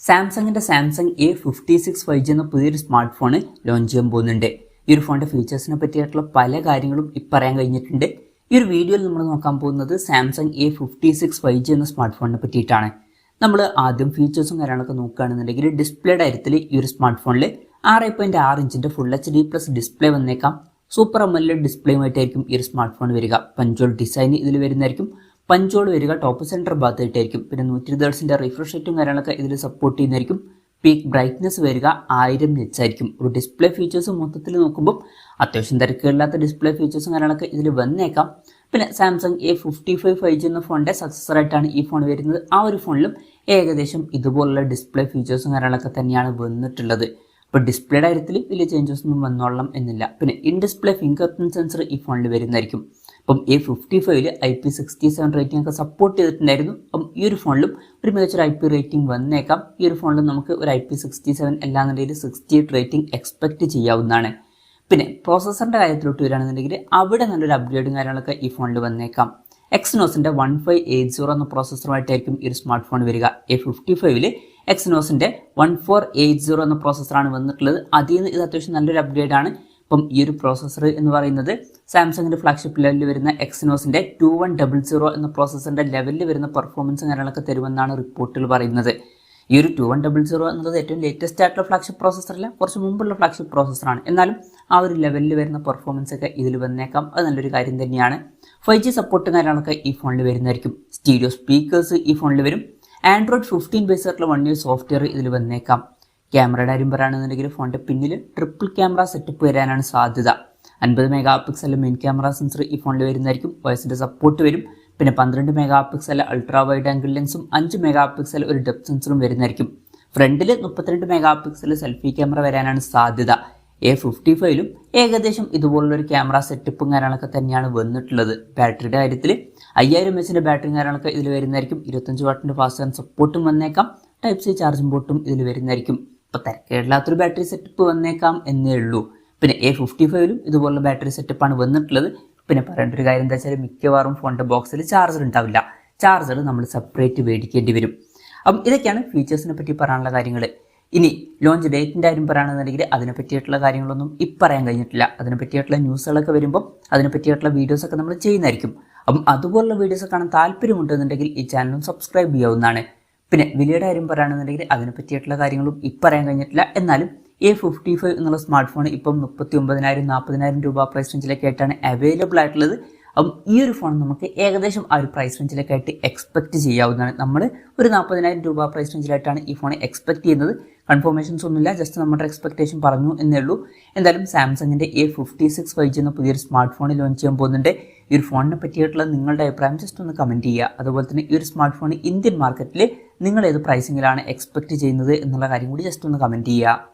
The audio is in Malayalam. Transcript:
സാംസങ്ങിന്റെ സാംസങ് A56 5G എന്ന പുതിയൊരു സ്മാർട്ട് ഫോൺ ലോഞ്ച് ചെയ്യാൻ പോകുന്നുണ്ട്. ഈ ഒരു ഫോണിന്റെ ഫീച്ചേഴ്സിനെ പറ്റിയിട്ടുള്ള പല കാര്യങ്ങളും പറയാൻ കഴിഞ്ഞിട്ടുണ്ട്. ഈ ഒരു വീഡിയോയിൽ നമ്മൾ നോക്കാൻ പോകുന്നത് സാംസങ് A56 5G എന്ന സ്മാർട്ട് ഫോണിനെ പറ്റിയിട്ടാണ്. നമ്മൾ ആദ്യം ഫീച്ചേഴ്സും കാര്യങ്ങളൊക്കെ നോക്കുകയാണെന്നുണ്ടെങ്കിൽ ഡിസ്പ്ലേയുടെ കാര്യത്തിൽ ഈ ഒരു സ്മാർട്ട് ഫോണിൽ 6.6 ഇഞ്ചിന്റെ ഫുൾ HD+ ഡിസ്പ്ലേ വന്നേക്കാം. സൂപ്പർ AMOLED ഡിസ്പ്ലേയുമായിട്ടായിരിക്കും ഈ ഒരു സ്മാർട്ട് ഫോൺ വരിക. പഞ്ചോൾ ഡിസൈൻ ഇതിൽ വരുന്നതായിരിക്കും. പഞ്ചോൾ വരിക ടോപ്പ് സെൻറ്റർ ഭാഗത്തായിട്ടായിരിക്കും. പിന്നെ 120 ഹെർട്സിന്റെ റിഫ്രഷ് റേറ്റും കാര്യങ്ങളൊക്കെ ഇതിൽ സപ്പോർട്ട് ചെയ്യുന്നതായിരിക്കും. പീക്ക് ബ്രൈറ്റ്നസ് വരിക 1000 നിറ്റ്സ് ആയിരിക്കും. ഒരു ഡിസ്പ്ലേ ഫീച്ചേഴ്സ് മൊത്തത്തിൽ നോക്കുമ്പോൾ അത്യാവശ്യം തിരക്കുകളില്ലാത്ത ഡിസ്പ്ലേ ഫീച്ചേഴ്സും കാര്യങ്ങളൊക്കെ ഇതിൽ വന്നേക്കാം. പിന്നെ സാംസങ് A55 5G എന്ന ഫോണിന്റെ സക്സസർ ആയിട്ടാണ് ഈ ഫോൺ വരുന്നത്. ആ ഒരു ഫോണിലും ഏകദേശം ഇതുപോലുള്ള ഡിസ്പ്ലേ ഫീച്ചേഴ്സും കാര്യങ്ങളൊക്കെ തന്നെയാണ് വന്നിട്ടുള്ളത്. ഇപ്പോൾ ഡിസ്പ്ലേയുടെ കാര്യത്തിൽ വലിയ ചേഞ്ചസ് ഒന്നും വന്നോളണം എന്നില്ല. പിന്നെ in display finger print sensor ഈ ഫോണിൽ വരുന്നതായിരിക്കും. അപ്പം A55 IP67 റേറ്റിംഗ് ഒക്കെ സപ്പോർട്ട് ചെയ്തിട്ടുണ്ടായിരുന്നു. അപ്പം ഈ ഒരു ഫോണിലും ഒരു മികച്ചൊരു IP റേറ്റിംഗ് വന്നേക്കാം. ഈ ഒരു ഫോണിലും നമുക്ക് ഒരു IP67 അല്ലാന്നുണ്ടെങ്കിൽ 68 റേറ്റിംഗ് എക്സ്പെക്ട് ചെയ്യാവുന്നതാണ്. പിന്നെ പ്രോസസ്സറിന്റെ കാര്യത്തിലോട്ട് വരികയാണെന്നുണ്ടെങ്കിൽ അവിടെ നല്ലൊരു അപ്ഗ്രേഡും കാര്യങ്ങളൊക്കെ ഈ ഫോണിൽ വന്നേക്കാം. എക്സിനോസിന്റെ 1580 എന്ന പ്രോസസ്സറുമായിട്ടായിരിക്കും ഈ ഒരു സ്മാർട്ട് ഫോൺ വരിക. A55 എക്സിനോസിന്റെ 1480 എന്ന പ്രോസസ്സറാണ് വന്നിട്ടുള്ളത്. അതിൽ നിന്ന് ഇത് അത്യാവശ്യം നല്ലൊരു അപ്ഗ്രേഡ് ആണ്. അപ്പം ഈ ഒരു പ്രോസസ്സർ എന്ന് പറയുന്നത് സാംസങ്ങിന്റെ ഫ്ലാഗ്ഷിപ്പ് ലെവലിൽ വരുന്ന എക്സിനോസിന്റെ 2100 എന്ന പ്രോസസ്സറിന്റെ ലെവലിൽ വരുന്ന പെർഫോമൻസും കാര്യങ്ങളൊക്കെ തരുമെന്നാണ് റിപ്പോർട്ടുകൾ പറയുന്നത്. ഈ ഒരു 2100 എന്നത് ഏറ്റവും ലേറ്റസ്റ്റ് ആയിട്ടുള്ള ഫ്ലാഗ്ഷിപ്പ് പ്രോസസ്സറല്ല, കുറച്ച് മുമ്പുള്ള ഫ്ലാഗ്ഷിപ്പ് പ്രോസസ്സറാണ്. എന്നാലും ആ ഒരു ലെവലിൽ വരുന്ന പെർഫോമൻസ് ഒക്കെ ഇതിൽ വന്നേക്കാം. അത് നല്ലൊരു കാര്യം തന്നെയാണ്. 5G സപ്പോർട്ടും കാര്യങ്ങളൊക്കെ ഈ ഫോണിൽ വരുന്നതായിരിക്കും. സ്റ്റീരിയോ സ്പീക്കേഴ്സ് ഈ ഫോണിൽ വരും. ആൻഡ്രോയിഡ് 15 ബേസ് ആയിട്ടുള്ള 1 ഇയർ സോഫ്റ്റ്വെയർ ഇതിൽ വന്നേക്കാം. ക്യാമറയുടെ കാര്യം പറയുകയാണെന്നുണ്ടെങ്കിൽ ഫോണിന്റെ പിന്നിൽ ട്രിപ്പിൾ ക്യാമറ സെറ്റപ്പ് വരാനാണ് സാധ്യത. 50 mega pixel main camera sensor ഈ ഫോണിൽ വരുന്നതായിരിക്കും. വോയിസിന്റെ സപ്പോർട്ട് വരും. പിന്നെ 12 mega pixel ultra wide angle ലെൻസും 5 മെഗാ പിക്സൽ ഒരു ഡെപ്ത് സെൻസറും വരുന്നതായിരിക്കും. ഫ്രണ്ടിൽ 32 മെഗാ പിക്സൽ സെൽഫി ക്യാമറ വരാനാണ് സാധ്യത. A55 ഏകദേശം ഇതുപോലുള്ള ഒരു ക്യാമറ സെറ്റപ്പും കാര്യങ്ങളൊക്കെ തന്നെയാണ് വന്നിട്ടുള്ളത്. ബാറ്ററിയുടെ കാര്യത്തിൽ 5000 mAh ബാറ്ററി കാര്യങ്ങളൊക്കെ ഇതിൽ വരുന്നതായിരിക്കും. 25 വാട്ടിന്റെ ഫാസ്റ്റ് ചാർജ് സപ്പോർട്ടും വന്നേക്കാം. ടൈപ്പ് സി ചാർജിംഗ് പോർട്ടും ഇതിൽ വരുന്നതായിരിക്കും. ഇപ്പോൾ തിരക്കേടില്ലാത്തൊരു ബാറ്ററി സെറ്റപ്പ് വന്നേക്കാം എന്നേ ഉള്ളൂ. പിന്നെ A55 ഇതുപോലുള്ള ബാറ്ററി സെറ്റപ്പാണ് വന്നിട്ടുള്ളത്. പിന്നെ പറയേണ്ട ഒരു കാര്യം എന്താ വെച്ചാൽ മിക്കവാറും ഫോണിന്റെ ബോക്സിൽ ചാർജർ ഉണ്ടാവില്ല. ചാർജർ നമ്മൾ സെപ്പറേറ്റ് മേടിക്കേണ്ടി വരും. അപ്പം ഇതൊക്കെയാണ് ഫീച്ചേഴ്സിനെ പറ്റി പറയാനുള്ള കാര്യങ്ങൾ. ഇനി ലോഞ്ച് ഡേറ്റിൻ്റെ കാര്യം പറയുകയാണെന്നുണ്ടെങ്കിൽ അതിനെ പറ്റിയിട്ടുള്ള കാര്യങ്ങളൊന്നും പറയാൻ കഴിഞ്ഞിട്ടില്ല. അതിനെ പറ്റിയിട്ടുള്ള ന്യൂസുകളൊക്കെ വരുമ്പോൾ അതിനെ പറ്റിയിട്ടുള്ള വീഡിയോസൊക്കെ നമ്മൾ ചെയ്യുന്നതായിരിക്കും. അപ്പം അതുപോലുള്ള വീഡിയോസ് കാണാൻ താല്പര്യമുണ്ടെന്നുണ്ടെങ്കിൽ ഈ ചാനലും സബ്സ്ക്രൈബ് ചെയ്യാവുന്നതാണ്. പിന്നെ വിലയുടെ കാര്യം പറയുകയാണെന്നുണ്ടെങ്കിൽ അതിനെ പറ്റിയിട്ടുള്ള കാര്യങ്ങളും പറയാൻ കഴിഞ്ഞിട്ടില്ല. എന്നാലും A55 എന്നുള്ള സ്മാർട്ട് ഫോൺ ഇപ്പം 39,000 40,000 രൂപ പ്രൈസ് റേഞ്ചിലൊക്കെ ആയിട്ടാണ് അവൈലബിൾ ആയിട്ടുള്ളത്. അപ്പം ഈ ഒരു ഫോൺ നമുക്ക് ഏകദേശം ആ ഒരു പ്രൈസ് റേഞ്ചിലൊക്കെ ആയിട്ട് എക്സ്പെക്ട് ചെയ്യാവുന്നതാണ്. നമ്മൾ ഒരു 40,000 രൂപ പ്രൈസ് റേഞ്ചിലായിട്ടാണ് ഈ ഫോൺ എക്സ്പെക്ട് ചെയ്യുന്നത്. കൺഫർമേഷൻസ് ഒന്നുമില്ല, ജസ്റ്റ് നമ്മുടെ എക്സ്പെക്ടേഷൻ പറഞ്ഞു എന്നേ ഉള്ളൂ. എന്തായാലും സാംസങ്ങിന്റെ A56 5G എന്ന പുതിയൊരു സ്മാർട്ട് ഫോൺ ലോഞ്ച് ചെയ്യാൻ പോകുന്നുണ്ട്. ഈ ഒരു ഫോണിനെ പറ്റിയിട്ടുള്ള നിങ്ങളുടെ അഭിപ്രായം ജസ്റ്റ് ഒന്ന് കമൻറ്റ് ചെയ്യുക. അതുപോലെ തന്നെ ഈ ഒരു സ്മാർട്ട് ഫോൺ ഇന്ത്യൻ മാർക്കറ്റിൽ നിങ്ങൾ ഏത് പ്രൈസിങ്ങിലാണ് എക്സ്പെക്ട് ചെയ്യുന്നത് എന്നുള്ള കാര്യം കൂടി ജസ്റ്റ് ഒന്ന് കമൻറ്റ് ചെയ്യുക.